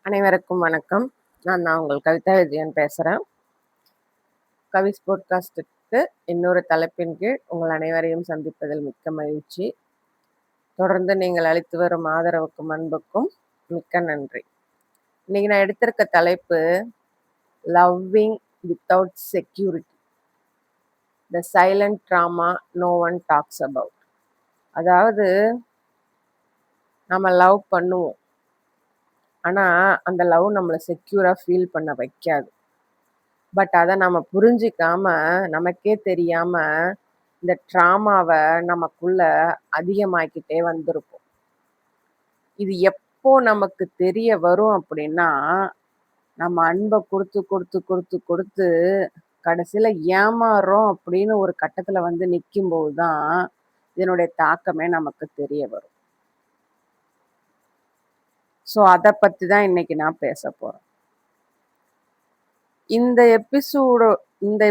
அனைவருக்கும் வணக்கம். நான் உங்கள் கவிதா விஜயன் பேசுறேன். கவிஸ் போட்காஸ்டுக்கு இன்னொரு தலைப்பின் கீழ் உங்கள் அனைவரையும் சந்திப்பதில் மிக்க மகிழ்ச்சி. தொடர்ந்து நீங்கள் அளித்து வரும் ஆதரவுக்கும் அன்புக்கும் மிக்க நன்றி. இன்னைக்கு நான் எடுத்திருக்க தலைப்பு loving without security, the silent trauma no one talks about. அதாவது நம்ம லவ் பண்ணுவோம், ஆனால் அந்த லவ் நம்மளை செக்யூராக ஃபீல் பண்ண வைக்காது. பட் அதை நம்ம புரிஞ்சிக்காம நமக்கே தெரியாம இந்த ட்ராமாவை நமக்குள்ள அதிகமாக்கிட்டே வந்திருப்போம். இது எப்போ நமக்கு தெரிய வரும் அப்படின்னா, நம்ம அன்பை கொடுத்து கொடுத்து கொடுத்து கொடுத்து கடைசியில ஏமாறுறோம் அப்படின்னு ஒரு கட்டத்துல வந்து நிற்கும்போது தான் இதனுடைய தாக்கமே நமக்கு தெரிய வரும். ஸோ அதை பத்தி தான் இன்னைக்கு நான் பேச போறேன். இந்த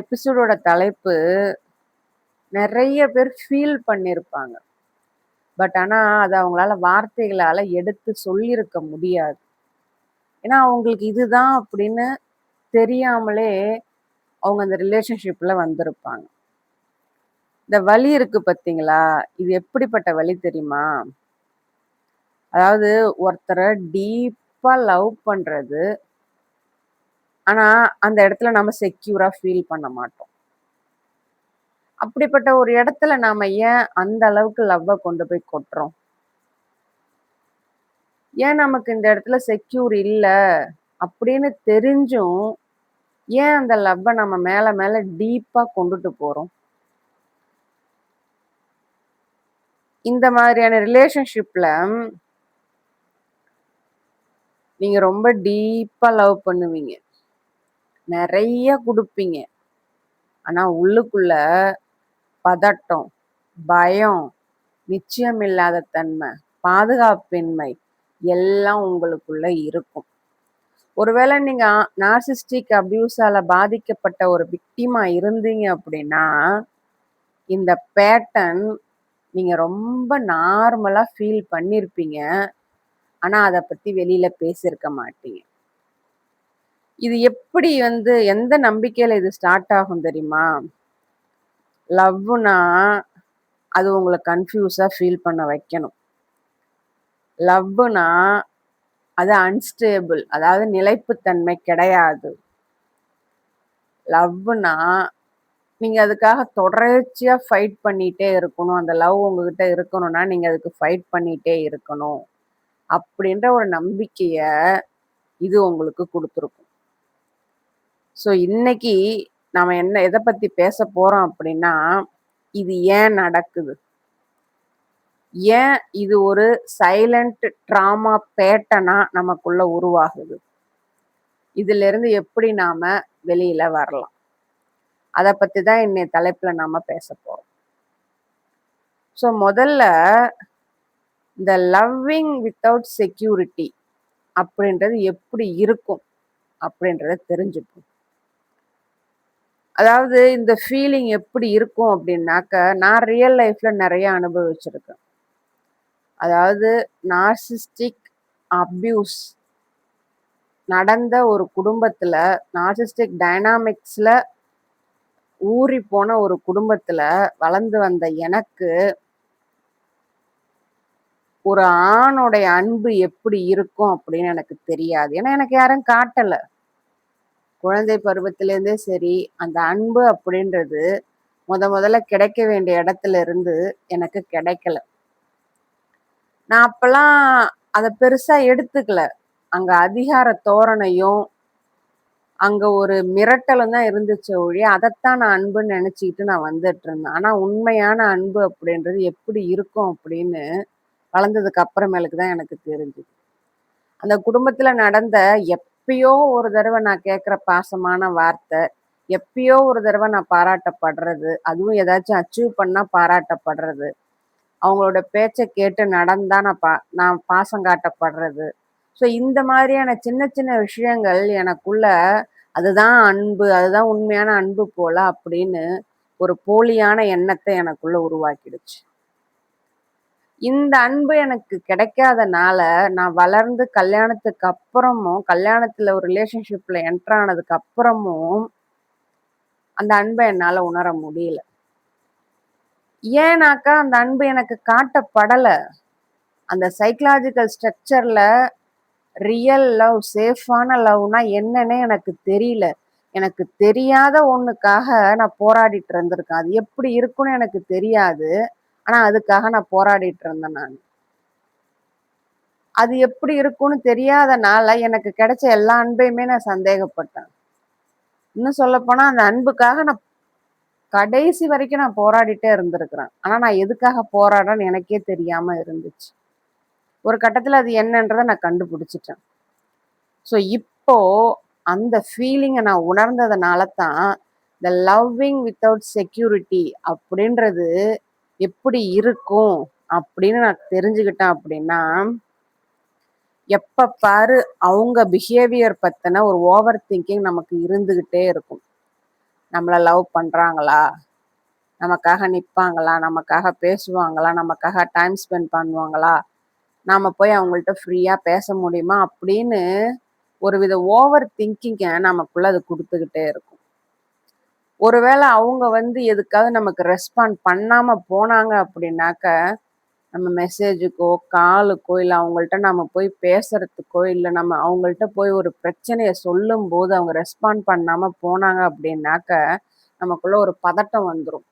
எபிசோடோட தலைப்பு நிறைய பேர் ஃபீல் பண்ணியிருப்பாங்க. பட் ஆனால் அதை அவங்களால வார்த்தைகளால் எடுத்து சொல்லியிருக்க முடியாது. ஏன்னா அவங்களுக்கு இதுதான் அப்படின்னு தெரியாமலே அவங்க அந்த ரிலேஷன்ஷிப்பில் வந்திருப்பாங்க. இந்த வலி இருக்கு பார்த்தீங்களா, இது எப்படிப்பட்ட வலி தெரியுமா? அதாவது ஒருத்தரை டீப்பாக லவ் பண்ணுறது, ஆனால் அந்த இடத்துல நம்ம செக்யூராக ஃபீல் பண்ண மாட்டோம். அப்படிப்பட்ட ஒரு இடத்துல நாம ஏன் அந்த அளவுக்கு லவ்வை கொண்டு போய் கொட்டுறோம்? ஏன் நமக்கு இந்த இடத்துல செக்யூர் இல்லை அப்படின்னு தெரிஞ்சும் ஏன் அந்த லவ்வை நம்ம மேல மேல டீப்பா கொண்டுட்டு போறோம்? இந்த மாதிரியான ரிலேஷன்ஷிப்ல நீங்க ரொம்ப டீப்பா லவ் பண்ணுவீங்க, நிறைய கொடுப்பீங்க, ஆனா உள்ளுக்குள்ள பதட்டம், பயம், நிச்சயமில்லாத தன்மை, பாதுகாப்பின்மை எல்லாம் உங்களுக்குள்ள இருக்கும். ஒருவேளை நீங்க நார்சிஸ்டிக் அபியூஸால பாதிக்கப்பட்ட ஒரு விக்டிமா இருந்தீங்க அப்படின்னா, இந்த பேட்டர்ன் நீங்க ரொம்ப நார்மலா ஃபீல் பண்ணியிருப்பீங்க, ஆனா அதை பத்தி வெளியில பேசியிருக்க மாட்டீங்க. இது எப்படி எந்த நம்பிக்கையில இது ஸ்டார்ட் ஆகும் தெரியுமா? லவ்னா அது உங்களை கன்ஃபியூஸா ஃபீல் பண்ண வைக்கணும். லவ்னா அது அன்ஸ்டேபிள், அதாவது நிலைப்புத்தன்மை கிடையாது. லவ்னா நீங்க அதுக்காக தொடர்ச்சியா ஃபைட் பண்ணிட்டே இருக்கணும். அந்த லவ் உங்ககிட்ட இருக்கணும்னா நீங்க அதுக்கு ஃபைட் பண்ணிட்டே இருக்கணும் அப்படின்ற ஒரு நம்பிக்கைய இது உங்களுக்கு கொடுத்துருக்கும். ஸோ இன்னைக்கு நாம எதை பத்தி பேச போறோம் அப்படின்னா, இது ஏன் நடக்குது, ஏன் இது ஒரு சைலண்ட் ட்ராமா பேட்டர்னா நமக்குள்ள உருவாகுது, இதுல இருந்து எப்படி நாம வெளியில வரலாம், அதை பத்தி தான் இன்னைய தலைப்புல நாம பேச போறோம். ஸோ முதல்ல இந்த லவ்விங் வித்தவுட் செக்யூரிட்டி அப்படின்றது எப்படி இருக்கும் அப்படின்றத தெரிஞ்சுப்போம். அதாவது இந்த ஃபீலிங் எப்படி இருக்கும் அப்படின்னாக்க, நான் ரியல் லைஃப்ல நிறைய அனுபவிச்சிருக்கேன். அதாவது நார்சிஸ்டிக் அபியூஸ் நடந்த ஒரு குடும்பத்துல, நார்சிஸ்டிக் டைனாமிக்ஸ்ல ஊறி போன ஒரு குடும்பத்துல வளர்ந்து வந்த எனக்கு ஒரு ஆணுடைய அன்பு எப்படி இருக்கும் அப்படின்னு எனக்கு தெரியாது. ஏன்னா எனக்கு யாரும் காட்டல. குழந்தை பருவத்திலேருந்தே சரி, அந்த அன்பு அப்படின்றது முதல்ல கிடைக்க வேண்டிய இடத்துல இருந்து எனக்கு கிடைக்கல. நான் அப்பெல்லாம் அதை பெருசா எடுத்துக்கல. அங்க அதிகார தோரணையும் அங்க ஒரு மிரட்டலும் தான் இருந்துச்சு ஒழிய, அதைத்தான் நான் அன்புன்னு நினைச்சுக்கிட்டு நான் வந்துட்டு இருந்தேன். ஆனா உண்மையான அன்பு அப்படின்றது எப்படி இருக்கும் அப்படின்னு வளர்ந்ததுக்கு அப்புறமேலுக்கு தான் எனக்கு தெரிஞ்சுது. அந்த குடும்பத்துல நடந்த எப்பயோ ஒரு தடவை நான் கேட்குற பாசமான வார்த்தை, எப்பயோ ஒரு தடவை நான் பாராட்டப்படுறது, அதுவும் ஏதாச்சும் அச்சீவ் பண்ணா பாராட்டப்படுறது, அவங்களோட பேச்சை கேட்டு நடந்தா நான் பாசம் காட்டப்படுறது. ஸோ இந்த மாதிரியான சின்ன சின்ன விஷயங்கள் எனக்குள்ள அதுதான் அன்பு, அதுதான் உண்மையான அன்பு போல அப்படின்னு ஒரு போலியான எண்ணத்தை எனக்குள்ள உருவாக்கிடுச்சு. இந்த அன்பு எனக்கு கிடைக்காதனால, நான் வளர்ந்து கல்யாணத்துக்கு அப்புறமும், கல்யாணத்துல ஒரு ரிலேஷன்ஷிப்ல என்டர் ஆனதுக்கு அப்புறமும், அந்த அன்ப என்னால உணர முடியல. ஏன்னாக்கா, அந்த அன்பு எனக்கு காட்டப்படல. அந்த சைக்காலஜிக்கல் ஸ்ட்ரக்சர்ல ரியல் லவ், சேஃபான லவ்னா என்னன்னே எனக்கு தெரியல. எனக்கு தெரியாத ஒண்ணுக்காக நான் போராடிட்டு இருந்திருக்கேன். அது எப்படி இருக்கும்னு எனக்கு தெரியாது. ஆனா, அதுக்காக நான் போராடிட்டு இருந்தேன் நானு. அது எப்படி இருக்கும்னு தெரியாதனால, எனக்கு கிடைச்ச எல்லா அன்பையுமே நான் சந்தேகப்பட்டேன். இன்னும் சொல்லப்போனா, அந்த அன்புக்காக நான் கடைசி வரைக்கும் நான் போராடிட்டே இருந்திருக்கிறேன். ஆனா, நான் எதுக்காக போராடுறேன்னு எனக்கே தெரியாம இருந்துச்சு. ஒரு கட்டத்துல அது என்னன்றத நான் கண்டுபிடிச்சுட்டேன். ஸோ, இப்போ அந்த ஃபீலிங்க நான் உணர்ந்ததுனால தான், இந்த லவ்விங் வித்தவுட் செக்யூரிட்டி அப்படின்றது எப்படி இருக்கும் அப்படின்னு நான் தெரிஞ்சுக்கிட்டேன் அப்படின்னா, எப்ப பாரு அவங்க பிஹேவியர் பத்தின ஒரு ஓவர் திங்கிங் நமக்கு இருந்துகிட்டே இருக்கும். நம்மள லவ் பண்றாங்களா? நமக்காக நிப்பாங்களா? நமக்காக பேசுவாங்களா? நமக்காக டைம் ஸ்பெண்ட் பண்ணுவாங்களா? நாம போய் அவங்கள்ட்ட ஃப்ரீயா பேச முடியுமா? அப்படின்னு ஒருவித ஓவர் திங்கிங்க நமக்குள்ள அது குடுத்துக்கிட்டே இருக்கும். ஒருவேளை அவங்க வந்து எதுக்காவது நமக்கு ரெஸ்பாண்ட் பண்ணாம போனாங்க அப்படின்னாக்க, நம்ம மெசேஜுக்கோ, காலுக்கோ, இல்ல அவங்கள்ட்ட நம்ம போய் பேசுறதுக்கோ, இல்ல நம்ம அவங்கள்ட்ட போய் ஒரு பிரச்சனைய சொல்லும்போது அவங்க ரெஸ்பாண்ட் பண்ணாம போனாங்க அப்படின்னாக்க, நமக்குள்ள ஒரு பதட்டம் வந்துரும்.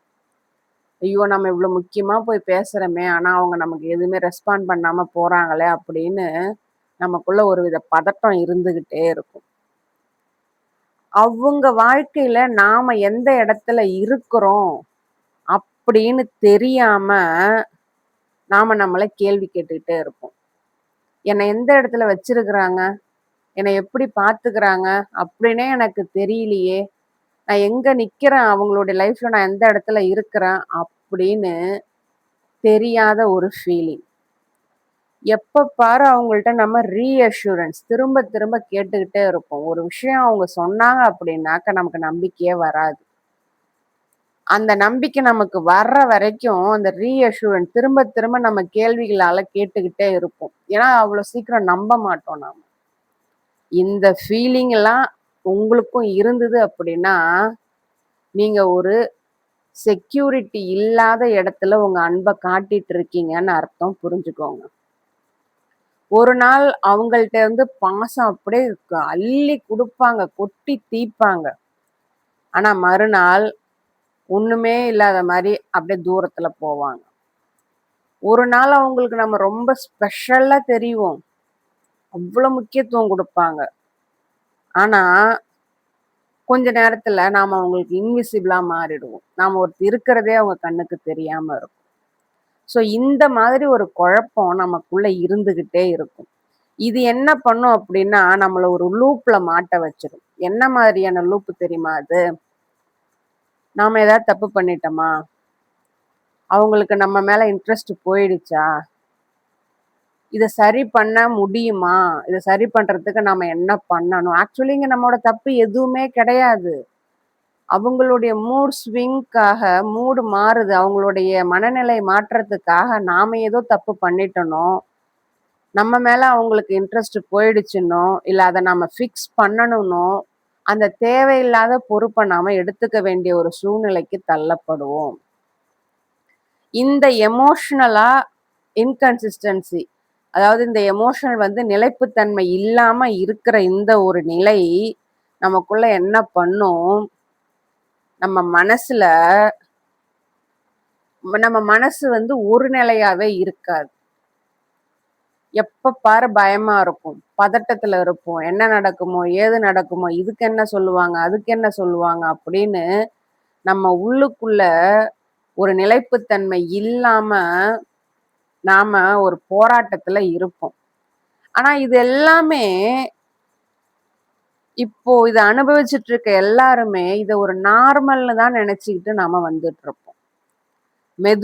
ஐயோ! நம்ம இவ்ளோ முக்கியமா போய் பேசுறோமே, ஆனா அவங்க நமக்கு எதுவுமே ரெஸ்பாண்ட் பண்ணாம போறாங்களே அப்படின்னு, நமக்குள்ள ஒருவித பதட்டம் இருந்துகிட்டே இருக்கும். அவங்க வாழ்க்கையில நாம எந்த இடத்துல இருக்கிறோம் அப்படின்னு தெரியாம, நாம நம்மள கேள்வி கேட்டுக்கிட்டே இருப்போம். என்னை எந்த இடத்துல வச்சிருக்கிறாங்க? என்னை எப்படி பார்த்துக்கிறாங்க? அப்படின்னே எனக்கு தெரியலையே! நான் எங்க நிக்கிறேன்? அவங்களுடைய லைஃப்ல நான் எந்த இடத்துல இருக்கிறேன்? அப்படின்னு தெரியாத ஒரு ஃபீலிங். எப்ப பாரு அவங்கள்ட்ட நம்ம ரீஅஷ்யூரன்ஸ் திரும்ப திரும்ப கேட்டுக்கிட்டே இருப்போம். ஒரு விஷயம் அவங்க சொன்னாங்க அப்படின்னாக்க நமக்கு நம்பிக்கையே வராது. அந்த நம்பிக்கை நமக்கு வர்ற வரைக்கும் அந்த ரீஅஷ்யூரன்ஸ் திரும்ப திரும்ப நம்ம கேள்விகளால கேட்டுக்கிட்டே இருப்போம். ஏன்னா அவ்வளோ சீக்கிரம் நம்ப மாட்டோம் நாம. இந்த ஃபீலிங் எல்லாம் உங்களுக்கும் இருந்தது அப்படின்னா, நீங்க ஒரு செக்யூரிட்டி இல்லாத இடத்துல உங்க அன்ப காட்டிட்டு இருக்கீங்கன்னு அர்த்தம் புரிஞ்சுக்கோங்க. ஒரு நாள் அவங்கள்ட்ட இருந்து பாசம் அப்படியே அள்ளி குடுப்பாங்க, கொட்டி தீர்ப்பாங்க. ஆனா மறுநாள் ஒண்ணுமே இல்லாத மாரி அப்படியே தூரத்துல போவாங்க. ஒரு நாள் அவங்களுக்கு நம்ம ரொம்ப ஸ்பெஷலா தெரிவோம். அவ்ளோ முக்கியத்துவம் குடுப்பாங்க. ஆனா, கொஞ்ச நேரத்துல நாம அவங்களுக்கு இன்விசிபிளா மாறிடுவோம். நாம ஒருத்தர் இருக்கிறதே அவங்க கண்ணுக்கு தெரியாம இருக்கும். ஸோ இந்த மாதிரி ஒரு குழப்பம் நமக்குள்ள இருந்துகிட்டே இருக்கும். இது என்ன பண்ணும் அப்படின்னா, நம்மள ஒரு லூப்ல மாட்ட வச்சுரும். என்ன மாதிரியான லூப் தெரியுமா அது? நாம ஏதாவது தப்பு பண்ணிட்டோமா? அவங்களுக்கு நம்ம மேல இன்ட்ரெஸ்ட் போயிடுச்சா? இத சரி பண்ண முடியுமா? இத சரி பண்றதுக்கு நாம என்ன பண்ணணும்? ஆக்சுவலி இங்க நம்மோட தப்பு எதுவுமே கிடையாது. அவங்களுடைய மூட் ஸ்விங்க்காக மூடு மாறுது. அவங்களுடைய மனநிலை மாற்றத்துக்காக நாம ஏதோ தப்பு பண்ணிட்டோனோ, நம்ம மேல அவங்களுக்கு இன்ட்ரெஸ்ட் போயிடுச்சுன்னோ, இல்ல அத நாம ஃபிக்ஸ் பண்ணணும்னோ, அந்த தேவையில்லாத பொறுப்ப நாம எடுத்துக்க வேண்டிய ஒரு சூழ்நிலைக்கு தள்ளப்படுவோம். இந்த எமோஷனலா இன்கன்சிஸ்டன்சி அதாவது இந்த எமோஷனல் வந்து நிலைப்புத்தன்மை இல்லாம இருக்கிற இந்த ஒரு நிலை நமக்குள்ள என்ன பண்ணும்? நம்ம மனசுல நம்ம மனசு வந்து ஒரு நிலையாவே இருக்காது. எப்ப பாரு பயமா இருக்கும். பதட்டத்துல இருப்போம். என்ன நடக்குமோ? ஏது நடக்குமோ? இதுக்கு என்ன சொல்லுவாங்க? அதுக்கு என்ன சொல்லுவாங்க? அப்படின்னு நம்ம உள்ளுக்குள்ள ஒரு நிலைப்புத்தன்மை இல்லாம நாம ஒரு போராட்டத்துல இருப்போம். ஆனா இது எல்லாமே இப்போ இத அனுபவிச்சுட்டு இருக்க எல்லாருமே இத ஒரு நார்மல்னு தான் நினைச்சுக்கிட்டு நாம வந்துட்டு இருப்போம்.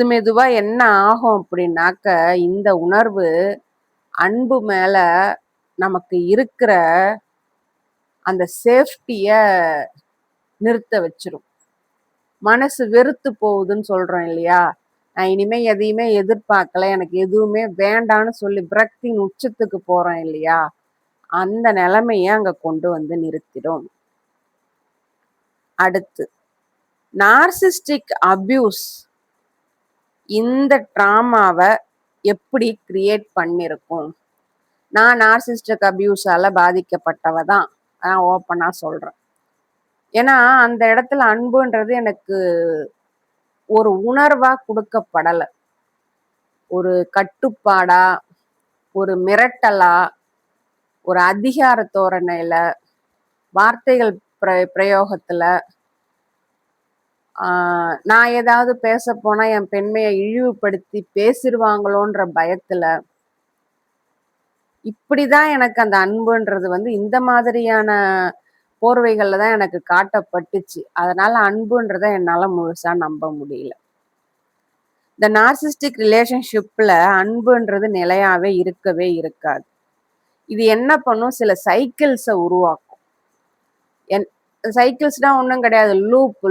மெதுவா என்ன ஆகும் அப்படின்னாக்க, இந்த உணர்வு அன்பு மேல நமக்கு இருக்கிற அந்த சேஃப்டிய நிறுத்த வச்சுரும். மனசு வெறுத்து போகுதுன்னு சொல்றோம் இல்லையா? நான் இனிமே எதையுமே எதிர்பார்க்கல, எனக்கு எதுவுமே வேண்டான்னு சொல்லி விரக்தியின் உச்சத்துக்கு போறோம் இல்லையா? அந்த நிலைமைய அங்க கொண்டு வந்து நிறுத்திடும். அடுத்து, நார்சிஸ்டிக் அபியூஸ் இந்த ட்ராமாவ எப்படி கிரியேட் பண்ணிருக்கும்? நான் நார்சிஸ்டிக் அபியூஸால பாதிக்கப்பட்டவ தான். நான் ஓப்பனா சொல்றேன். ஏன்னா, அந்த இடத்துல அன்புன்றது எனக்கு ஒரு உணர்வா குடுக்கப்படல. ஒரு கட்டுப்பாடா, ஒரு மிரட்டலா, ஒரு அதிகார தோரணையில, வார்த்தைகள் பிரயோகத்துல, நான் ஏதாவது பேசப் போனா என் பெண்மைய இழிவுபடுத்தி பேசிருவாங்களோன்ற பயத்துல, இப்படிதான் எனக்கு அந்த அன்புன்றது வந்து இந்த மாதிரியான போர்வைகள்ல தான் எனக்கு காட்டப்பட்டுச்சு. அதனால அன்புன்றத என்னால முழுசா நம்ப முடியல. இந்த நார்சிஸ்டிக் ரிலேஷன்ஷிப்ல அன்புன்றது நிலையாவே இருக்கவே இருக்காது. இது என்ன பண்ணும்? சில சைக்கிள்ஸ உருவாக்கும். என் சைக்கிள்ஸ்னா ஒண்ணும் கிடையாது.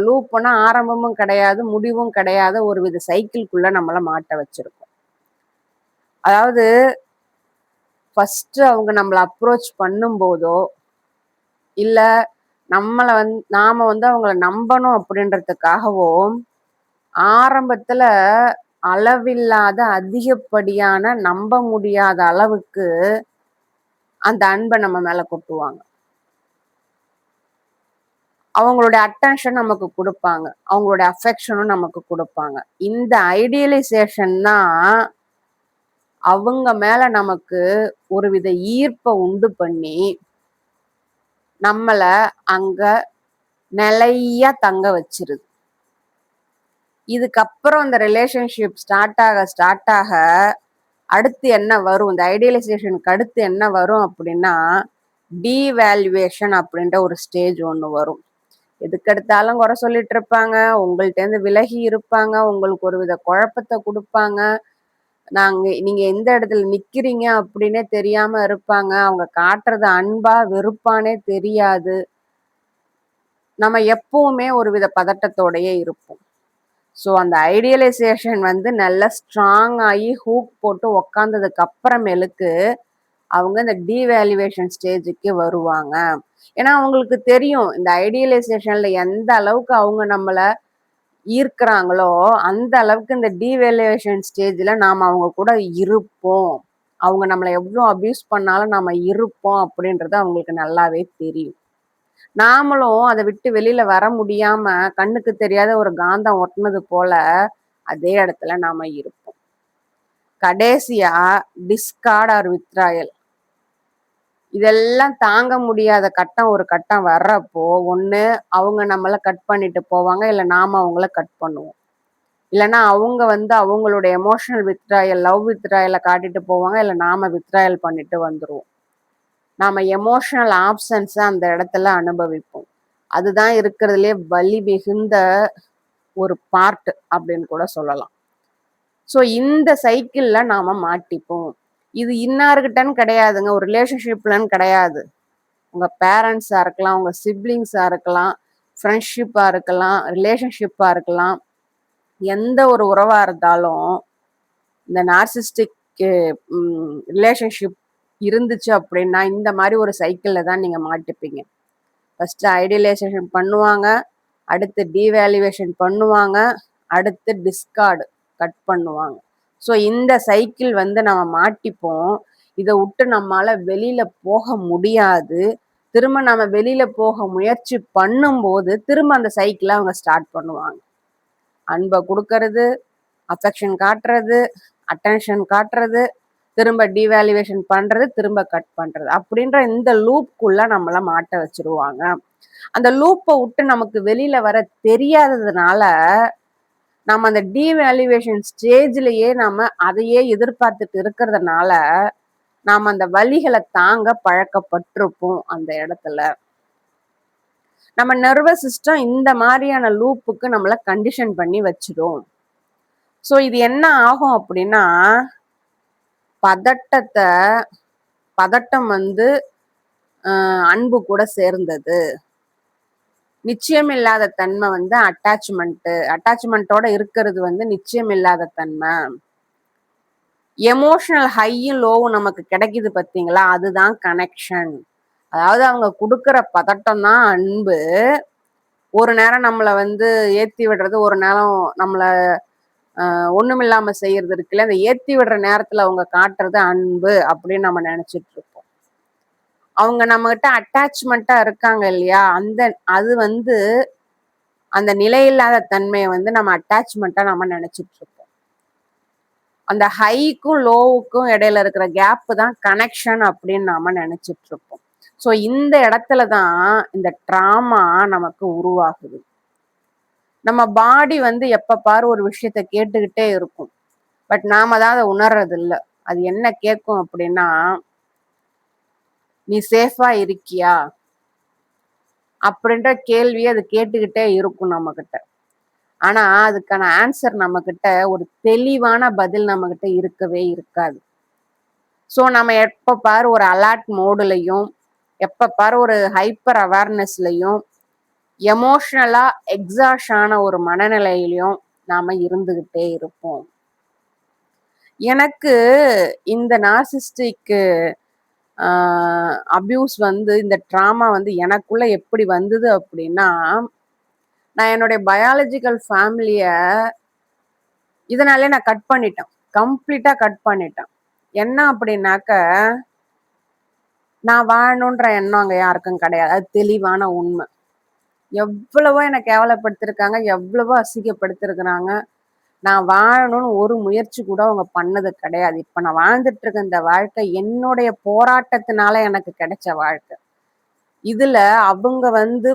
லூப்னா ஆரம்பமும் கிடையாது, முடிவும் கிடையாத ஒரு வித சைக்கிள்குள்ள நம்மள மாட்ட வச்சிருக்கும். அதாவது ஃபர்ஸ்ட் அவங்க நம்மள அப்ரோச் பண்ணும்போதோ, இல்ல நாம வந்து அவங்கள நம்பணும் அப்படின்றதுக்காகவோ, ஆரம்பத்துல அளவில்லாத அதிகப்படியான நம்ப முடியாத அளவுக்கு அந்த அன்ப நம்ம மேல கொட்டுவாங்க. அவங்களுடைய அட்டென்ஷன் நமக்கு குடுப்பாங்க. அவங்களுடைய அஃபெக்ஷனும் நமக்கு குடுப்பாங்க. இந்த ஐடியலைசேஷன் தான் அவங்க மேல நமக்கு ஒருவித ஈர்ப்ப உண்டு பண்ணி, நம்மள அங்க நிலையா தங்க வச்சிருது. இதுக்கப்புறம் அந்த ரிலேஷன்ஷிப் ஸ்டார்ட் ஆக அடுத்து என்ன வரும்? இந்த ஐடியலைசேஷனுக்கு அடுத்து என்ன வரும் அப்படின்னா, டீவேல்யூவேஷன் அப்படின்ற ஒரு ஸ்டேஜ் ஒண்ணு வரும். எதுக்கெடுத்தாலும் குறை சொல்லிட்டு இருப்பாங்க, உங்கள்ட்டேருந்து விலகி இருப்பாங்க, உங்களுக்கு ஒரு வித குழப்பத்த குடுப்பாங்க. நீங்க எந்த இடத்துல நிக்கிறீங்க அப்படின்னே தெரியாம இருப்பாங்க. அவங்க காட்டுறது அன்பா, வெறுப்பானே தெரியாது. நம்ம எப்பவுமே ஒரு வித பதட்டத்தோடயே இருப்போம். ஸோ அந்த ஐடியலைசேஷன் வந்து நல்லா ஸ்ட்ராங் ஆகி ஹூக் போட்டு உக்காந்ததுக்கு அப்புறமேலுக்கு அவங்க இந்த டீவேல்யூவேஷன் ஸ்டேஜுக்கு வருவாங்க. ஏன்னா அவங்களுக்கு தெரியும் இந்த ஐடியலைசேஷன்ல எந்த அளவுக்கு அவங்க நம்மள ஈர்க்கிறாங்களோ அந்த அளவுக்கு இந்த டீவேல்யூவேஷன் ஸ்டேஜ்ல நாம அவங்க கூட இருப்போம். அவங்க நம்மளை எவ்வளோ அபியூஸ் பண்ணாலும் நாம இருப்போம் அப்படின்றது அவங்களுக்கு நல்லாவே தெரியும். நாமளும் அதை விட்டு வெளியில வர முடியாம கண்ணுக்கு தெரியாத ஒரு காந்தம் ஒட்டினது போல அதே இடத்துல நாம இருப்போம். கடைசியா டிஸ்கார்ட் ஆர் வித்ராயல் இதெல்லாம் தாங்க முடியாத ஒரு கட்டம் வர்றப்போ ஒண்ணு அவங்க நம்மள கட் பண்ணிட்டு போவாங்க, இல்ல நாம அவங்கள கட் பண்ணுவோம். இல்லைன்னா அவங்க வந்து அவங்களுடைய எமோஷனல் வித்ராயல், லவ் வித்ராயலை காட்டிட்டு போவாங்க, இல்ல நாம வித்ராயல் பண்ணிட்டு வந்துருவோம். நாம எமோஷனல் ஆப்சன்ஸை அந்த இடத்துல அனுபவிப்போம். அதுதான் இருக்கிறதுலே வலி மிகுந்த ஒரு பார்ட் அப்படின்னு கூட சொல்லலாம். ஸோ இந்த சைக்கிள்ல நாம மாட்டிப்போம். இது இன்னார்கிட்டன்னு கிடையாதுங்க, ஒரு ரிலேஷன்ஷிப்லன்னு கிடையாது. உங்க பேரண்ட்ஸா இருக்கலாம், உங்க சிப்ளிங்ஸா இருக்கலாம், ஃப்ரெண்ட்ஷிப்பா இருக்கலாம், ரிலேஷன்ஷிப்பா இருக்கலாம், எந்த ஒரு உறவா இருந்தாலும் இந்த நார்சிஸ்டிக் ரிலேஷன்ஷிப் இருந்துச்சு அப்படின்னா இந்த மாதிரி ஒரு சைக்கிள்ல தான் நீங்க மாட்டிப்பீங்க. ஃபர்ஸ்ட் ஐடியலைசேஷன் பண்ணுவாங்க, அடுத்து டீவேல்யூவேஷன் பண்ணுவாங்க, அடுத்து டிஸ்கார்டு கட் பண்ணுவாங்க. ஸோ இந்த சைக்கிள் வந்து நம்ம மாட்டிப்போம். இதை விட்டு நம்மளால வெளியில போக முடியாது. திரும்ப நம்ம வெளியில போக முயற்சி பண்ணும்போது திரும்ப அந்த சைக்கிளை அவங்க ஸ்டார்ட் பண்ணுவாங்க. அன்பை கொடுக்கறது, அஃபெக்ஷன் காட்டுறது, அட்டென்ஷன் காட்டுறது, திரும்ப டீவேல்யூவேஷன் பண்றது, திரும்ப கட் பண்றது அப்படின்ற இந்த லூப்குள்ள நம்மள மாட்ட வச்சிருவாங்க. அந்த லூப்பை விட்டு நமக்கு வெளியில வர தெரியாததுனால நம்ம அந்த டீவேல்யூவேஷன் ஸ்டேஜ்லயே நம்ம அதையே எதிர்பார்த்துட்டு இருக்கிறதுனால நாம அந்த வலிகளை தாங்க பழக்கப்பட்டிருப்போம். அந்த இடத்துல நம்ம நர்வஸ் சிஸ்டம் இந்த மாதிரியான லூப்புக்கு நம்மள கண்டிஷன் பண்ணி வச்சிடும். ஸோ இது என்ன ஆகும் அப்படின்னா, பதட்டம் வந்து அன்பு கூட சேர்ந்தது. நிச்சயம் இல்லாத தன்மை வந்து அட்டாச்மெண்ட்டோட இருக்கிறது வந்து நிச்சயம் இல்லாத தன்மை. எமோஷனல் ஹையும் லோவும் நமக்கு கிடைக்குது பார்த்தீங்களா, அதுதான் கனெக்ஷன். அதாவது அவங்க குடுக்குற பதட்டம் தான் அன்பு. ஒரு நேரம் நம்மள வந்து ஏத்தி விடுறது, ஒரு நேரம் நம்மள ஒண்ணுமில்லாம செய்யறது இருக்குல்ல, அந்த ஏத்தி விடுற நேரத்துல அவங்க காட்டுறது அன்பு அப்படின்னு நம்ம நினைச்சிட்டு இருப்போம். அவங்க நம்மகிட்ட அட்டாச்மெண்ட்டா இருக்காங்க இல்லையா, அது வந்து அந்த நிலையில்லாத தன்மைய வந்து நம்ம அட்டாச்மெண்ட்டா நம்ம நினைச்சிட்டு இருப்போம். அந்த ஹைக்கும் லோவுக்கும் இடையில இருக்கிற கேப் தான் கனெக்ஷன் அப்படின்னு நாம நினைச்சிட்டு இருப்போம். ஸோ இந்த இடத்துல தான் இந்த ட்ராமா நமக்கு உருவாகுது. நம்ம பாடி வந்து எப்ப பாரு ஒரு விஷயத்த கேட்டுக்கிட்டே இருக்கும். பட் நாம தான் அதை உணர்றது இல்ல. அது என்ன கேட்கும் அப்படின்னா, நீ சேஃபா இருக்கியா அப்படின்ற கேள்வியை அது கேட்டுக்கிட்டே இருக்கும் நம்ம கிட்ட. ஆனா அதுக்கான ஆன்சர் நம்ம கிட்ட ஒரு தெளிவான பதில் நம்ம கிட்ட இருக்கவே இருக்காது. ஸோ நம்ம எப்ப பாரு ஒரு அலர்ட் மோடுலையும், எப்ப பாரு ஒரு ஹைப்பர் அவேர்னஸ்லையும், எமோஷனலா எக்ஸாஸ்ட் ஆன ஒரு மனநிலையிலையும் நாம இருந்துகிட்டே இருப்போம். எனக்கு இந்த நார்சிஸ்டிக் அபியூஸ் வந்து இந்த ட்ராமா வந்து எனக்குள்ள எப்படி வந்தது அப்படின்னா, நான் என்னுடைய பயாலஜிக்கல் ஃபேமிலிய இதனாலே நான் கட் பண்ணிட்டேன். கம்ப்ளீட்டா கட் பண்ணிட்டேன். என்ன அப்படின்னாக்க, நான் வாழணுன்ற எண்ணம் அங்க யாருக்கும் கிடையாது. அது தெளிவான உண்மை. எவ்வளவோ என்ன கேவலப்படுத்திருக்காங்க, எவ்வளவோ அசிங்கப்படுத்திருக்கிறாங்க. நான் வாழணும்னு ஒரு முயற்சி கூட அவங்க பண்ணது கிடையாது. இப்ப நான் வாழ்ந்துட்டு இருக்க இந்த வாழ்க்கை என்னுடைய போராட்டத்தினால எனக்கு கிடைச்ச வாழ்க்கை. இதுல அவங்க வந்து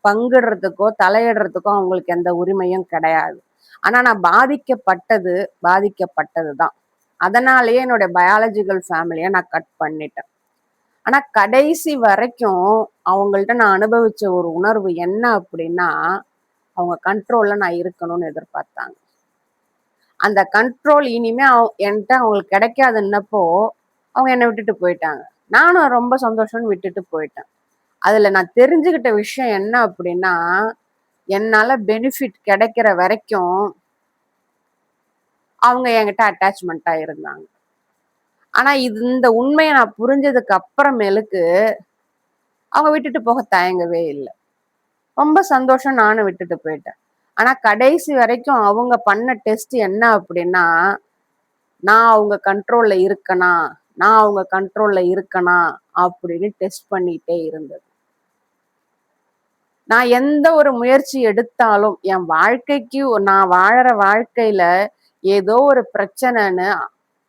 பங்கிடுறதுக்கோ, தலையிடுறதுக்கோ அவங்களுக்கு எந்த உரிமையும் கிடையாது. ஆனா நான் பாதிக்கப்பட்டது தான். அதனாலேயே என்னுடைய பயாலஜிக்கல் ஃபேமிலிய நான் கட் பண்ணிட்டேன். ஆனா கடைசி வரைக்கும் அவங்கள்ட்ட நான் அனுபவிச்ச ஒரு உணர்வு என்ன அப்படின்னா, அவங்க கண்ட்ரோல்ல நான் இருக்கணும்னு எதிர்பார்த்தாங்க. அந்த கண்ட்ரோல் இனிமே என்கிட்ட அவங்களுக்கு கிடைக்காதுன்னப்போ, அவங்க என்னை விட்டுட்டு போயிட்டாங்க. நானும் ரொம்ப சந்தோஷம்னு விட்டுட்டு போயிட்டேன். அதுல நான் தெரிஞ்சுக்கிட்ட விஷயம் என்ன அப்படின்னா, என்னால பெனிஃபிட் கிடைக்கிற வரைக்கும் அவங்க என்கிட்ட அட்டாச்மெண்ட்டா இருந்தாங்க. ஆனா இந்த உண்மைய நான் புரிஞ்சதுக்கு அப்புறமேலுக்கு அவங்க விட்டுட்டு போக தயங்கவே இல்ல. ரொம்ப சந்தோஷம் நானும் விட்டுட்டு போயிட்டேன். ஆனா கடைசி வரைக்கும் அவங்க பண்ண டெஸ்ட் என்ன அப்படின்னா, நான் அவங்க கண்ட்ரோல்ல இருக்கனா? நான் அவங்க கண்ட்ரோல்ல இருக்கனா? அப்படின்னு டெஸ்ட் பண்ணிட்டே இருந்தது. நான் எந்த ஒரு முயற்சி எடுத்தாலும், என் வாழ்க்கைக்கு நான் வாழற வாழ்க்கையில ஏதோ ஒரு பிரச்சனைன்னு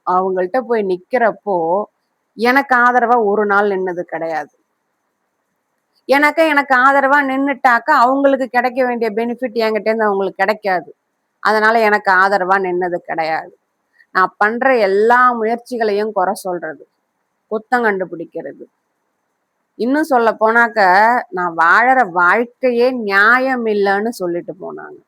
அவங்கள்ட்ட போய் நிக்கிறப்போ, எனக்கு ஆதரவா ஒரு நாள் நின்னது கிடையாது. எனக்கு ஆதரவா நின்னுட்டாக்க, அவங்களுக்கு கிடைக்க வேண்டிய பெனிஃபிட் என்கிட்டேருந்து அவங்களுக்கு கிடைக்காது. அதனால எனக்கு ஆதரவா நின்னது கிடையாது. நான் பண்ற எல்லா முயற்சிகளையும் குறை சொல்றது, குத்தம் கண்டுபிடிக்கிறது. இன்னும் சொல்ல போனாக்க, நான் வாழற வாழ்க்கையே நியாயம் இல்லன்னு சொல்லிட்டு போனாங்க.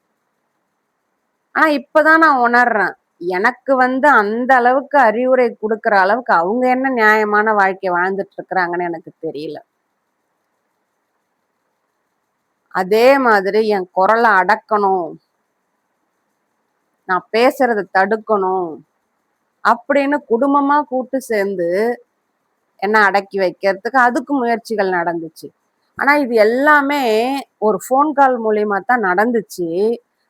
ஆனா இப்பதான் நான் உணர்றேன். எனக்கு வந்து அந்த அளவுக்கு அறிவுரை குடுக்குற அளவுக்கு அவங்க என்ன நியாயமான வாழ்க்கை வாழ்ந்துட்டு இருக்கிறாங்கன்னு எனக்கு தெரியல. அதே மாதிரி என் குரல அடக்கணும், நான் பேசுறத தடுக்கணும் அப்படின்னு குடும்பமா கூட்டு சேர்ந்து என்ன அடக்கி வைக்கிறதுக்கு அதுக்கு முயற்சிகள் நடந்துச்சு. ஆனா இது எல்லாமே ஒரு ஃபோன் கால் மூலியமா தான் நடந்துச்சு.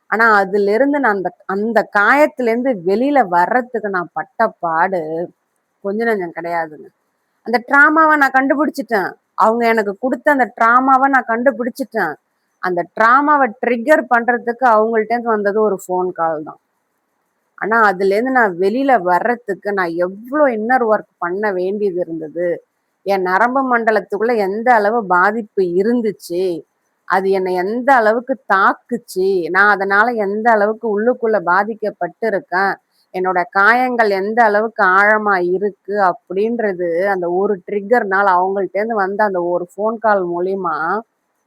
ஆனா அதிலிருந்து நான் அந்த அந்த காயத்திலேருந்து வெளியில வர்றதுக்கு நான் பட்ட பாடு கொஞ்சம் நஞ்சம் கிடையாதுங்க. அந்த ட்ராமாவ நான் கண்டுபிடிச்சுட்டேன். அவங்க எனக்கு குடுத்த அந்த ட்ராமாவ நான் கண்டுபிடிச்சுட்டேன். அந்த ட்ராமாவ ட்ரிக்கர் பண்றதுக்கு அவங்கள்ட்டேருந்து வந்தது ஒரு ஃபோன் கால் தான். ஆனா அதுலேருந்து நான் வெளியில வர்றதுக்கு நான் எவ்ளோ இன்னர் ஒர்க் பண்ண வேண்டியது இருந்தது. என் நரம்பு மண்டலத்துக்குள்ள எந்த அளவு பாதிப்பு இருந்துச்சு. அது என்னை எந்த அளவுக்கு தாக்குச்சு. நான் அதனால எந்த அளவுக்கு உள்ளுக்குள்ள பாதிக்கப்பட்டு இருக்கேன். என்னோட காயங்கள் எந்த அளவுக்கு ஆழமா இருக்கு அப்படின்றது அந்த ஒரு ட்ரிக்கர்னால அவங்கள்ட்டேருந்து வந்த அந்த ஒரு ஃபோன் கால் மூலியமா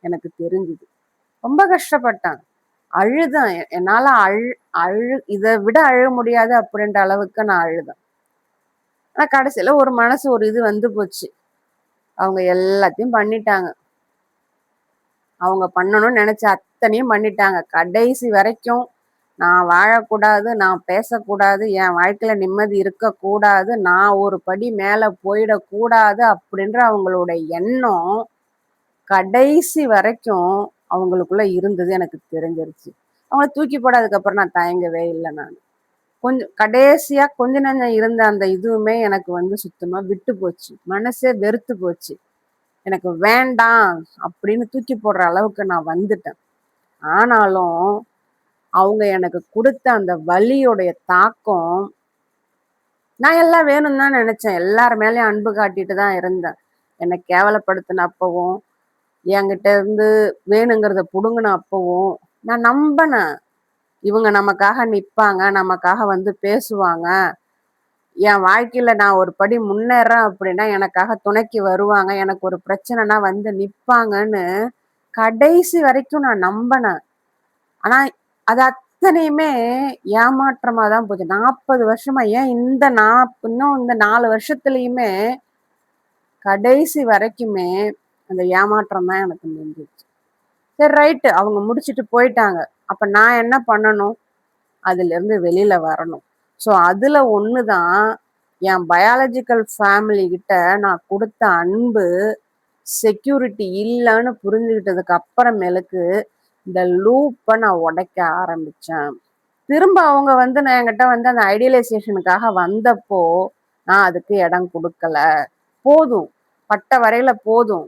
எனக்கு தெரிஞ்சுது. ரொம்ப கஷ்டப்பட்டேன். அழுதேன். என்னால இத விட அழ முடியாது அப்படின்ற அளவுக்கு நான் அழுதேன். ஆனா கடைசியில ஒரு மனசு ஒரு இது வந்து போச்சு. அவங்க எல்லாத்தையும் பண்ணிட்டாங்க. அவங்க பண்ணணும்னு நினைச்ச அத்தனையும் பண்ணிட்டாங்க. கடைசி வரைக்கும் நான் வாழக்கூடாது, நான் பேசக்கூடாது, என் வாழ்க்கையில நிம்மதி இருக்கக்கூடாது, நான் ஒரு படி மேல போயிடக்கூடாது அப்படின்ற அவங்களோட எண்ணம் கடைசி வரைக்கும் அவங்களுக்குள்ள இருந்தது எனக்கு தெரிஞ்சிருச்சு. அவங்கள தூக்கி போடாததுக்கு அப்புறம் நான் தயங்கவே இல்ல நானு. கொஞ்சம் கடைசியா கொஞ்ச நஞ்சம் இருந்த அந்த இதுவுமே எனக்கு சுத்தமா விட்டு போச்சு. மனசே வெறுத்து போச்சு. எனக்கு வேண்டாம் அப்படின்னு தூக்கி போடுற அளவுக்கு நான் வந்துட்டேன். ஆனாலும் அவங்க எனக்கு குடுத்த அந்த வலியோடைய தாக்கம் நான் எல்லாம் வேணும்னு தான் நினைச்சேன். எல்லார் மேலயும் அன்பு காட்டிட்டு தான் இருந்தேன். என்ன கேவலப்படுத்தின அப்பவும், என்கிட்ட இருந்து வேணுங்கிறத புடுங்குன அப்பவும், நான் நம்பினேன். இவங்க நமக்காக நிப்பாங்க, நமக்காக பேசுவாங்க. என் வாழ்க்கையில நான் ஒரு படி முன்னேறேன் அப்படின்னா, எனக்காக துணைக்கு வருவாங்க. எனக்கு ஒரு பிரச்சனைனா நிப்பாங்கன்னு கடைசி வரைக்கும் நான் நம்பினேன். ஆனா, அது அத்தனையுமே ஏமாற்றமா தான் போச்சு. 40 வருஷமா ஏன் இன்னும் இந்த 4 வருஷத்துலயுமே கடைசி வரைக்குமே அந்த ஏமாற்றம் தான் எனக்கு மிஞ்சுச்சு. சரி ரைட்டு அவங்க முடிச்சுட்டு போயிட்டாங்க. அப்ப நான் என்ன பண்ணணும்? அதுலேருந்து வெளியில வரணும். ஸோ அதுல ஒண்ணு தான் என் பயாலஜிக்கல் ஃபேமிலி கிட்ட நான் குடுத்த அன்பு, செக்யூரிட்டி இல்லன்னு புரிஞ்சுகிட்டதுக்கு அப்புறமேலுக்கு இந்த லூப்ப நான் உடைக்க ஆரம்பிச்சேன். திரும்ப அவங்க நான் என்கிட்ட அந்த ஐடியலைசேஷனுக்காக வந்தப்போ, நான் அதுக்கு இடம் குடுக்கல. போதும். பட்ட வரையில போதும்.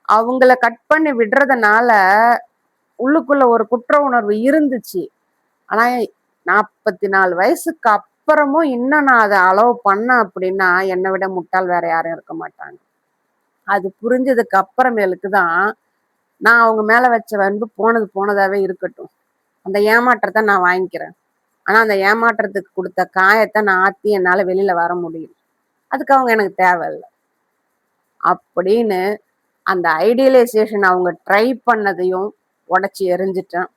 அவங்கள கட் பண்ணி விடுறதுனால, உள்ளுக்குள்ள ஒரு குற்ற உணர்வு இருந்துச்சு. ஆனா 44 வயசுக்கு அப்புறமும் இன்னும் நான் அத அலோவ் பண்ணேன் அப்படின்னா, என்ன விட முட்டாள் வேற யாரும் இருக்க மாட்டாங்க. அது புரிஞ்சதுக்கு அப்புறமேலுக்கு தான், நான் அவங்க மேல வச்ச அன்பு போனது போனதாவே இருக்கட்டும். அந்த ஏமாற்றத்த நான் வாங்கிக்கிறேன். ஆனா அந்த ஏமாற்றத்துக்கு குடுத்த காயத்த நான் ஆத்தி என்னால வெளியில வர முடியும். அதுக்கு அவங்க எனக்கு தேவையில்ல. அப்படின்னு அந்த ஐடியலைசேஷன் அவங்க ட்ரை பண்ணதையும் உடைச்சு எறிஞ்சிட்டேன்.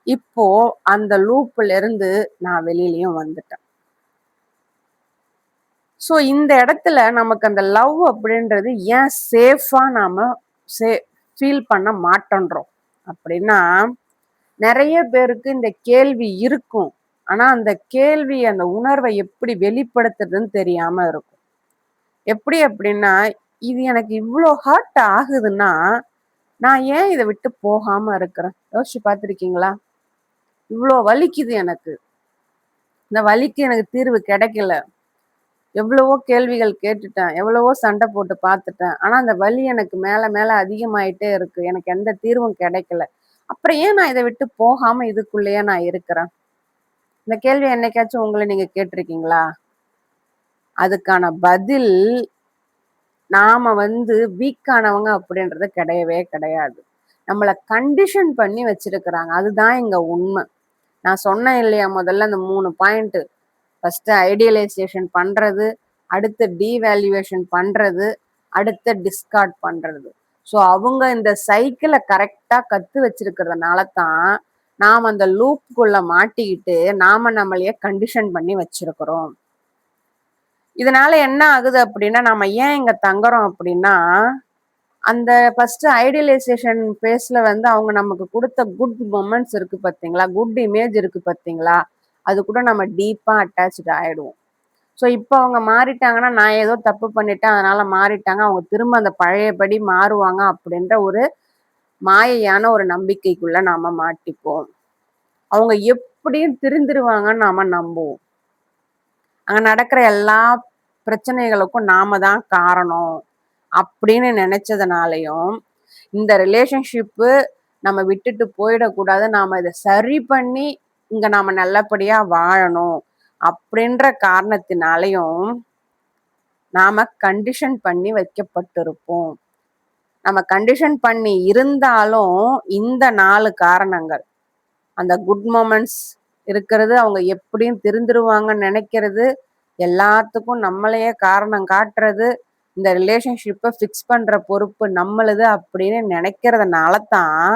இப்போ அந்த லூப்ல இருந்து நான் வெளியிலயும் வந்துட்டேன். ஸோ இந்த இடத்துல நமக்கு அந்த லவ் அப்படின்றது ஏன் சேஃபா நாம சே ஃபீல் பண்ண மாட்டேன்றோம் அப்படின்னா, நிறைய பேருக்கு இந்த கேள்வி இருக்கும். ஆனா அந்த கேள்வி அந்த உணர்வை எப்படி வெளிப்படுத்துறதுன்னு தெரியாம இருக்கும். எப்படி அப்படின்னா, இது எனக்கு இவ்ளோ ஹர்ட் ஆகுதுன்னா, நான் ஏன் இத விட்டு போகாம இருக்கிறேன்? யோசிச்சு பார்த்துருக்கீங்களா? இவ்ளோ வலிக்குது எனக்கு. இந்த வலிக்கு எனக்கு தீர்வு கிடைக்கல. எவ்வளவோ கேள்விகள் கேட்டுட்டேன். எவ்வளவோ சண்டை போட்டு பார்த்துட்டேன். ஆனா அந்த வலி எனக்கு மேல மேல அதிகமாயிட்டே இருக்கு. எனக்கு எந்த தீர்வும் கிடைக்கல. அப்புறம் ஏன் நான் இத விட்டு போகாம இதுக்குள்ளேயே நான் இருக்கிறேன்? இந்த கேள்வி என்னைக்காச்சும் உங்கள நீங்க கேட்டிருக்கீங்களா? அதுக்கான பதில் நாம வீக்கானவங்க அப்படின்றது கிடையவே கிடையாது. நம்மள கண்டிஷன் பண்ணி வச்சிருக்கிறாங்க. அதுதான் இங்க உண்மை. நான் சொன்னேன் இல்லையா முதல்ல அந்த 3 பாயிண்ட். ஃபர்ஸ்ட் ஐடியலைசேஷன் பண்றது, அடுத்து டீவேல்யூவேஷன் பண்றது, அடுத்து டிஸ்கார்ட் பண்றது. ஸோ அவங்க இந்த சைக்கிளை கரெக்டா கத்து வச்சிருக்கிறதுனால தான் நாம் அந்த லூப்புக்குள்ள மாட்டிக்கிட்டு நாம நம்மளையே கண்டிஷன் பண்ணி வச்சிருக்கிறோம். இதனால என்ன ஆகுது அப்படின்னா, நாம ஏன் இங்க தங்குறோம் அப்படின்னா, அந்த ஃபர்ஸ்ட் ஐடியலைசேஷன் பேஸ்ல அவங்க நமக்கு கொடுத்த குட் மொமெண்ட்ஸ் இருக்கு பார்த்தீங்களா? குட் இமேஜ் இருக்கு பார்த்தீங்களா? அது கூட நம்ம டீப்பா அட்டாச்டு ஆயிடுவோம். ஸோ இப்போ அவங்க மாறிட்டாங்கன்னா, நான் ஏதோ தப்பு பண்ணிட்டேன், அதனால மாறிட்டாங்க. அவங்க திரும்ப அந்த பழையபடி மாறுவாங்க அப்படின்ற ஒரு மாயையான ஒரு நம்பிக்கைக்குள்ள நாம மாட்டிப்போம். அவங்க எப்படியும் திருந்திருவாங்கன்னு நாம நம்புவோம். அங்க நடக்கிற எல்லா பிரச்சனைகளுக்கும் நாம தான் காரணம் அப்படின்னு நினைச்சதுனாலையும், இந்த ரிலேஷன்ஷிப்பு நம்ம விட்டுட்டு போயிடக்கூடாது. நாம இதை சரி பண்ணி இங்க நாம நல்லபடியா வாழணும் அப்படின்ற காரணத்தினாலையும் நாம கண்டிஷன் பண்ணி வைக்கப்பட்டிருப்போம். நம்ம கண்டிஷன் பண்ணி இருந்தாலும் இந்த 4 காரணங்கள், அந்த குட் மொமெண்ட்ஸ் இருக்கிறது, அவங்க எப்படியும் திருந்துருவாங்கன்னு நினைக்கிறது, எல்லாத்துக்கும் நம்மளையே காரணம் காட்டுறது, இந்த ரிலேஷன்ஷிப்பை ஃபிக்ஸ் பண்ற பொறுப்பு நம்மளுது அப்படின்னு நினைக்கிறதுனால தான்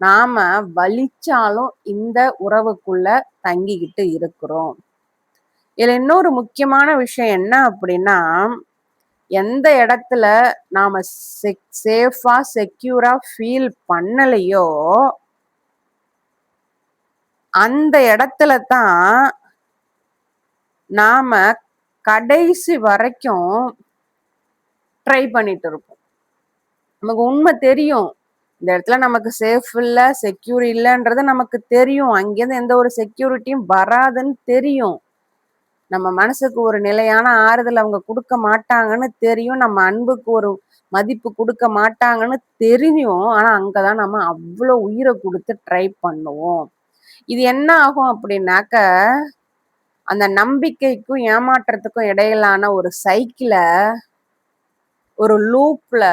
நாம வலிச்சாலும் இந்த உறவுக்குள்ள தங்கிக்கிட்டு இருக்கிறோம். இதுல இன்னொரு முக்கியமான விஷயம் என்ன அப்படின்னா, எந்த இடத்துல நாம சேஃபா செக்யூரா ஃபீல் பண்ணலையோ அந்த இடத்துல தான் நாம கடைசி வரைக்கும் ட்ரை பண்ணிட்டு இருப்போம். நமக்கு உண்மை தெரியும், இந்த இடத்துல நமக்கு சேஃப் இல்ல, செக்யூர் இல்லைன்றது நமக்கு தெரியும். அங்கேருந்து எந்த ஒரு செக்யூரிட்டியும் வராதுன்னு தெரியும். நம்ம மனசுக்கு ஒரு நிலையான ஆறுதல் அவங்க கொடுக்க மாட்டாங்கன்னு தெரியும். நம்ம அன்புக்கு ஒரு மதிப்பு கொடுக்க மாட்டாங்கன்னு தெரியும். ஆனா அங்கதான் நம்ம அவ்வளோ உயிரை கொடுத்து ட்ரை பண்ணுவோம். இது என்ன ஆகும் அப்படின்னாக்க, அந்த நம்பிக்கைக்கும் ஏமாற்றத்துக்கும் இடையிலான ஒரு சைக்கிள, ஒரு லூப்ல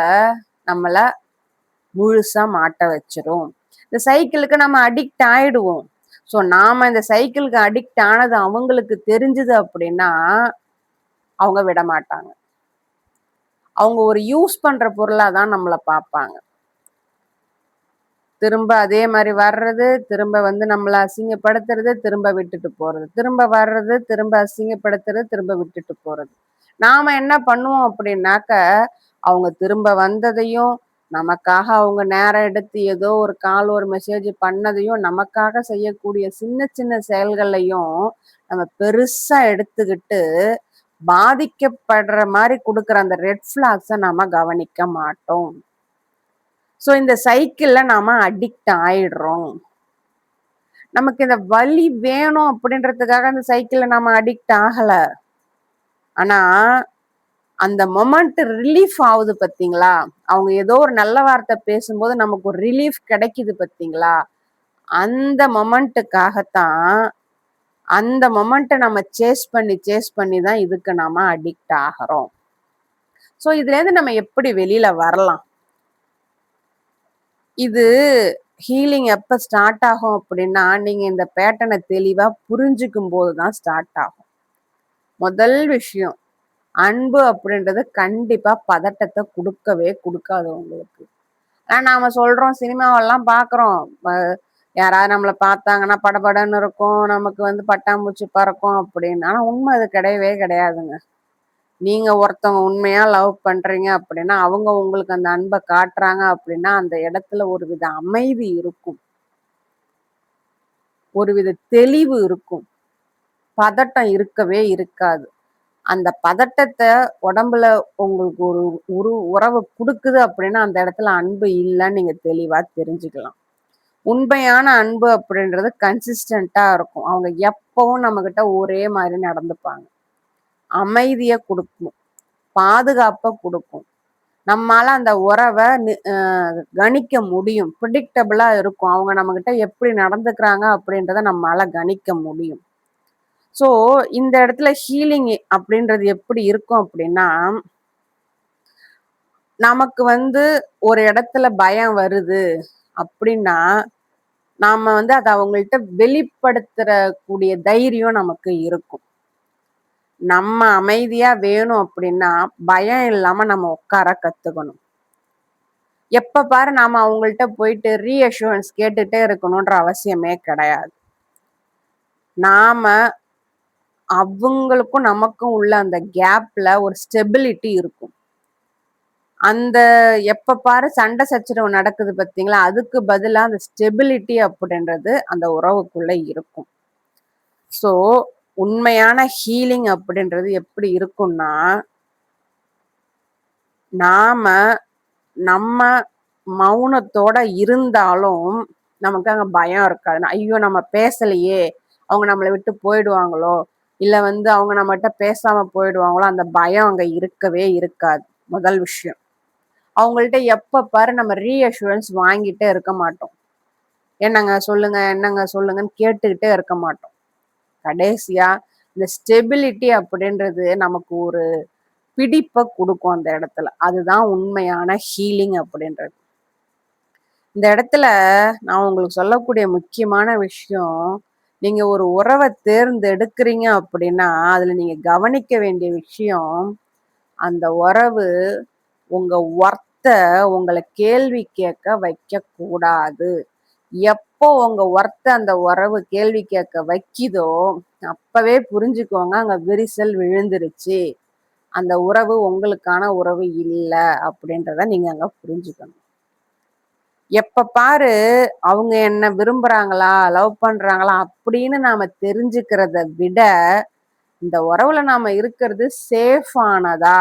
நம்மள முழுசா மாட்ட வச்சிரும். இந்த சைக்கிளுக்கு நம்ம அடிக்ட் ஆயிடுவோம். ஸோ நாம இந்த சைக்கிளுக்கு அடிக்ட் ஆனது அவங்களுக்கு தெரிஞ்சது அப்படின்னா அவங்க விட மாட்டாங்க. அவங்க ஒரு யூஸ் பண்ற பொருளா தான் நம்மள பார்ப்பாங்க. திரும்ப அதே மாதிரி வர்றது, திரும்ப நம்மள அசிங்கப்படுத்துறது, திரும்ப விட்டுட்டு போறது, திரும்ப வர்றது, திரும்ப அசிங்கப்படுத்துறது, திரும்ப விட்டுட்டு போறது. நாம என்ன பண்ணுவோம் அப்படின்னாக்க, அவங்க திரும்ப வந்ததையும், நமக்காக அவங்க நேரம் எடுத்து ஏதோ ஒரு கால், ஒரு மெசேஜ் பண்ணதையும், நமக்காக செய்யக்கூடிய சின்ன சின்ன செயல்களையும் நம்ம பெருசா எடுத்துக்கிட்டு, பாதிக்கப்படுற மாதிரி கொடுக்குற அந்த ரெட் ஃபிளாக்ஸை நாம கவனிக்க மாட்டோம். ஸோ இந்த சைக்கிள்ல நாம அடிக்ட் ஆயிடுறோம். நமக்கு இந்த வலி வேணும் அப்படின்றதுக்காக அந்த சைக்கிள்ல நாம அடிக்ட் ஆகல. ஆனா அந்த மொமெண்ட் ரிலீஃப் ஆகுது பாத்தீங்களா? அவங்க ஏதோ ஒரு நல்ல வார்த்தை பேசும்போது நமக்கு ஒரு ரிலீஃப் கிடைக்குது பாத்தீங்களா? அந்த மொமெண்ட்டுக்காகத்தான், அந்த மொமெண்ட்டை நம்ம சேஸ் பண்ணி தான் இதுக்கு நாம அடிக்ட் ஆகிறோம். ஸோ இதுல இருந்து நம்ம எப்படி வெளியில வரலாம்? இது ஹீலிங் எப்ப ஸ்டார்ட் ஆகும் அப்படின்னா, நீங்க இந்த பேட்டர்னை தெளிவா புரிஞ்சுக்கும் போதுதான் ஸ்டார்ட் ஆகும். முதல் விஷயம், அன்பு அப்படின்றது கண்டிப்பா பதட்டத்தை கொடுக்கவே கொடுக்காது உங்களுக்கு. ஆனா நாம சொல்றோம், சினிமாவெல்லாம் பாக்குறோம், யாராவது நம்மளை பார்த்தாங்கன்னா படபடன்னு இருக்கும், நமக்கு பட்டாம்பூச்சி பறக்கும் அப்படின்னு. ஆனா உண்மை அது கிடையவே கிடையாதுங்க. நீங்க ஒருத்தவங்க உண்மையா லவ் பண்றீங்க அப்படின்னா, அவங்க உங்களுக்கு அந்த அன்பை காட்டுறாங்க அப்படின்னா, அந்த இடத்துல ஒரு வித அமைதி இருக்கும், ஒரு வித தெளிவு இருக்கும், பதட்டம் இருக்கவே இருக்காது. அந்த பதட்டத்தை உடம்புல உங்களுக்கு ஒரு உறவு கொடுக்குது அப்படின்னா, அந்த இடத்துல அன்பு இல்லைன்னு நீங்க தெளிவா தெரிஞ்சுக்கலாம். உண்மையான அன்பு அப்படின்றது கன்சிஸ்டண்டா இருக்கும். அவங்க எப்பவும் நம்ம கிட்ட ஒரே மாதிரி நடந்துப்பாங்க. அமைதியை கொடுக்கும், பாதுகாப்பை கொடுக்கும். நம்மால அந்த உறவை கணிக்க முடியும், ப்ரிடிக்டபிளா இருக்கும். அவங்க நம்ம கிட்ட எப்படி நடந்துக்கிறாங்க அப்படின்றத நம்மால கணிக்க முடியும். ஸோ இந்த இடத்துல ஹீலிங் அப்படின்றது எப்படி இருக்கும் அப்படின்னா, நமக்கு ஒரு இடத்துல பயம் வருது அப்படின்னா, நாம அதை அவங்கள்ட்ட வெளிப்படுத்துற கூடிய தைரியம் நமக்கு இருக்கும். நம்ம அமைதியா வேணும் அப்படின்னா பயம் இல்லாம நம்ம உட்கார கத்துக்கணும். எப்ப பாரு நாம அவங்கள்ட்ட போயிட்டு ரீஅஷூரன்ஸ் கேட்டுட்டே இருக்கணும்ன்ற அவசியமே கிடையாது. நாம அவங்களுக்கும் நமக்கும் உள்ள அந்த கேப்ல ஒரு ஸ்டெபிலிட்டி இருக்கும். அந்த எப்ப பாரு சண்டை சச்சரவு நடக்குது பார்த்தீங்களா, அதுக்கு பதிலா அந்த ஸ்டெபிலிட்டி அப்படின்றது அந்த உறவுக்குள்ள இருக்கும். ஸோ உண்மையான ஹீலிங் அப்படின்றது எப்படி இருக்கும்னா, நாம நம்ம மௌனத்தோட இருந்தாலும் நமக்கு அங்க பயம் இருக்காது. ஐயோ நம்ம பேசலையே, அவங்க நம்மளை விட்டு போயிடுவாங்களோ, இல்ல அவங்க நம்மகிட்ட பேசாம போயிடுவாங்களோ, அந்த பயம் அங்க இருக்கவே இருக்காது. முதல் விஷயம், அவங்கள்ட்ட எப்ப பாரு நம்ம ரீஅஷூரன்ஸ் வாங்கிட்டே இருக்க மாட்டோம். என்னங்க சொல்லுங்க, என்னங்க சொல்லுங்கன்னு கேட்டுக்கிட்டே இருக்க மாட்டோம். கடைசியா இந்த ஸ்டெபிலிட்டி அப்படின்றது நமக்கு ஒரு பிடிப்பை கொடுக்கும் அந்த இடத்துல. அதுதான் உண்மையான ஹீலிங் அப்படின்றது. இந்த இடத்துல நான் உங்களுக்கு சொல்லக்கூடிய முக்கியமான விஷயம், நீங்க ஒரு உறவை தேர்ந்தெடுக்கிறீங்க அப்படின்னா அதுல நீங்க கவனிக்க வேண்டிய விஷயம், அந்த உறவு உங்க ஒர்த்த உங்களை கேள்வி கேட்க வைக்க கூடாது. எப்போ உங்க ஒர்த்த அந்த உறவு கேள்வி கேட்க வைக்குதோ அப்பவே புரிஞ்சுக்கோங்க, அங்க விரிசல் விழுந்துருச்சு. அந்த உறவு உங்களுக்கான உறவு இல்ல அப்படின்றத நீங்க அங்க புரிஞ்சுக்கணும். எப்ப பாரு அவங்க என்ன விரும்புறாங்களா, லவ் பண்றாங்களா அப்படின்னு நாம தெரிஞ்சுக்கிறத விட, இந்த உறவுல நாம இருக்கிறது சேஃப் ஆனதா?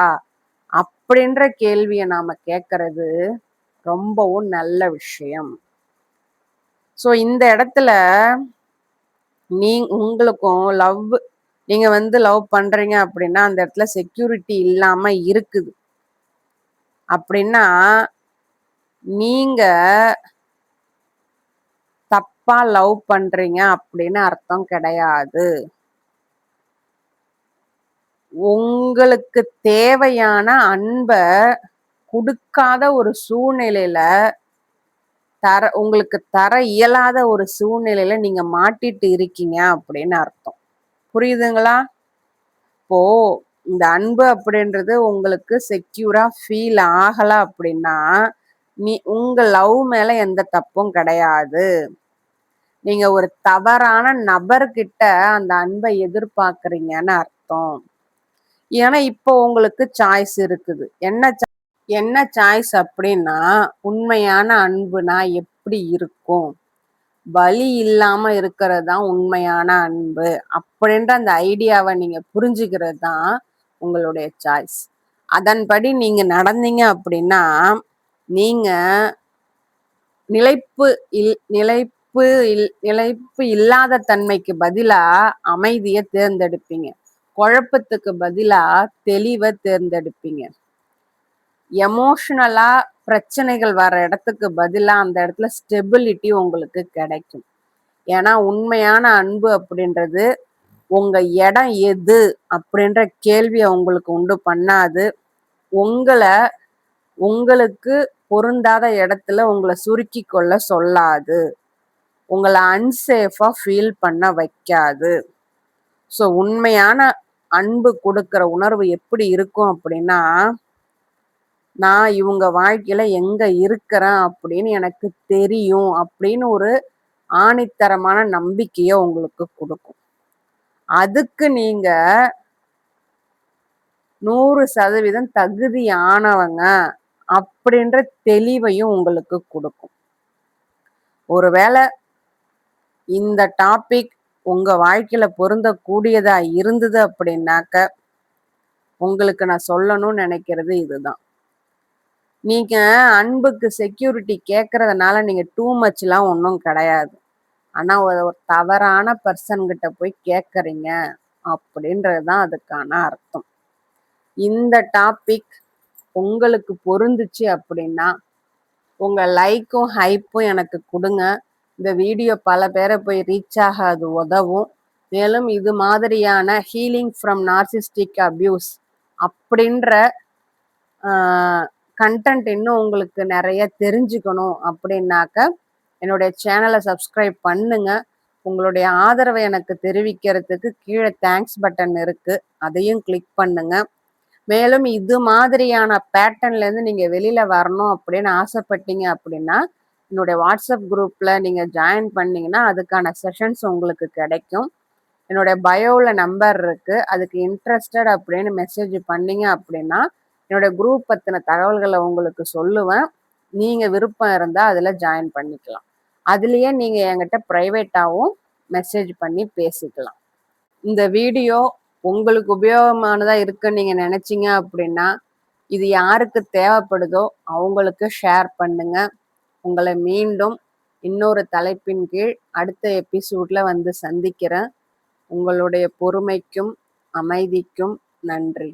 அப்படின்ற கேள்விய நாம கேட்கறது ரொம்பவும் நல்ல விஷயம். ஸோ இந்த இடத்துல உங்களுக்கும் நீங்க லவ் பண்றீங்க அப்படின்னா, அந்த இடத்துல செக்யூரிட்டி இல்லாம இருக்குது. அப்படின்னா, நீங்க தப்பா லவ் பண்றீங்க அப்படின்னு அர்த்தம் கிடையாது. உங்களுக்கு தேவையான அன்ப குடுக்காத ஒரு சூழ்நிலையில உங்களுக்கு தர இயலாத ஒரு சூழ்நிலையில நீங்க மாட்டிட்டு இருக்கீங்க அப்படின்னு அர்த்தம். புரியுதுங்களா? இப்போ இந்த அன்பு அப்படின்றது உங்களுக்கு செக்யூரா ஃபீல் ஆகல அப்படின்னா, உங்க லவ் மேல எந்த தப்பும் கிடையாது. நீங்க ஒரு தவறான நபர்கிட்ட அந்த அன்பை எதிர்பார்க்கறீங்கன்னு அர்த்தம். ஏன்னா இப்போ உங்களுக்கு சாய்ஸ் இருக்குது. என்ன சாய்ஸ் அப்படின்னா, உண்மையான அன்புனா எப்படி இருக்கும்? பலி இல்லாம இருக்கிறது தான் உண்மையான அன்பு. அப்படின்ற அந்த ஐடியாவை நீங்க புரிஞ்சுக்கிறது தான் உங்களுடைய சாய்ஸ். அதன்படி நீங்க நடந்தீங்க அப்படின்னா, நீங்க நிலைப்பு இல்லாத தன்மைக்கு பதிலா அமைதியை தேர்ந்தெடுப்பீங்க. குழப்பத்துக்கு பதிலா தெளிவை தேர்ந்தெடுப்பீங்க. எமோஷனலா பிரச்சனைகள் வர இடத்துக்கு பதிலா அந்த இடத்துல ஸ்டெபிலிட்டி உங்களுக்கு கிடைக்கும். ஏன்னா உண்மையான அன்பு அப்படின்றது உங்க இடம் எது அப்படின்ற கேள்வியை உங்களுக்கு உண்டு பண்ணாது. உங்களுக்கு பொருந்தாத இடத்துல உங்களை சுருக்கி கொள்ள சொல்லாது. உங்களை அன்சேஃபா ஃபீல் பண்ண வைக்காது. ஸோ உண்மையான அன்பு கொடுக்கிற உணர்வு எப்படி இருக்கும் அப்படின்னா, நான் இவங்க வாழ்க்கையில எங்க இருக்கிறேன் அப்படின்னு எனக்கு தெரியும் அப்படின்னு ஒரு ஆணித்தரமான நம்பிக்கைய உங்களுக்கு கொடுக்கும். அதுக்கு நீங்க 100% தகுதியானவங்க அப்படின்ற தெளிவையும் உங்களுக்கு கொடுக்கும். ஒருவேளை இந்த டாபிக் உங்க வாழ்க்கையில பொருந்தக்கூடியதா இருந்தது அப்படின்னாக்க, உங்களுக்கு நான் சொல்லணும்னு நினைக்கிறது இதுதான். நீங்க அன்புக்கு செக்யூரிட்டி கேட்கறதுனால நீங்க டூ மச்லாம் ஒன்றும் கிடையாது. ஆனா ஒரு தவறான பர்சன் கிட்ட போய் கேட்கறீங்க அப்படின்றதுதான் அதுக்கான அர்த்தம். இந்த டாபிக் உங்களுக்கு பொருந்துச்சு அப்படின்னா, உங்க லைக்கும் ஹைப்பும் எனக்கு கொடுங்க. இந்த வீடியோ பல பேரை போய் ரீச் ஆக அது உதவும். மேலும் இது மாதிரியான ஹீலிங் ஃப்ரம் நார்சிஸ்டிக் அபியூஸ் அப்படின்ற கண்டென்ட் இன்னும் உங்களுக்கு நிறைய தெரிஞ்சுக்கணும் அப்படின்னாக்க என்னுடைய சேனலை சப்ஸ்கிரைப் பண்ணுங்க. உங்களுடைய ஆதரவை எனக்கு தெரிவிக்கிறதுக்கு கீழே தேங்க்ஸ் பட்டன் இருக்கு, அதையும் கிளிக் பண்ணுங்க. மேலும் இது மாதிரியான பேட்டர்ன்ல இருந்து நீங்க வெளியில வரணும் அப்படின்னு ஆசைப்பட்டீங்க அப்படின்னா, என்னுடைய வாட்ஸ்அப் குரூப்ல நீங்க ஜாயின் பண்ணீங்கன்னா அதுக்கான செஷன்ஸ் உங்களுக்கு கிடைக்கும். என்னுடைய பயோல நம்பர் இருக்கு, அதுக்கு இன்ட்ரெஸ்டட் அப்படின்னு மெசேஜ் பண்ணீங்க அப்படின்னா என்னோட குரூப் பத்தின தகவல்களை உங்களுக்கு சொல்லுவேன். நீங்க விருப்பம் இருந்தா அதுல ஜாயின் பண்ணிக்கலாம். அதுலயே நீங்க என்கிட்ட பிரைவேட்டாவும் மெசேஜ் பண்ணி பேசிக்கலாம். இந்த வீடியோ உங்களுக்கு உபயோகமானதா இருக்குன்னு நீங்க நினைச்சீங்க அப்படின்னா, இது யாருக்கு தேவைப்படுதோ அவங்களுக்கு ஷேர் பண்ணுங்க. உங்களை மீண்டும் இன்னொரு தலைப்பின் கீழ் அடுத்த எபிசோட்ல சந்திக்கிறேன். உங்களுடைய பொறுமைக்கும் அமைதிக்கும் நன்றி.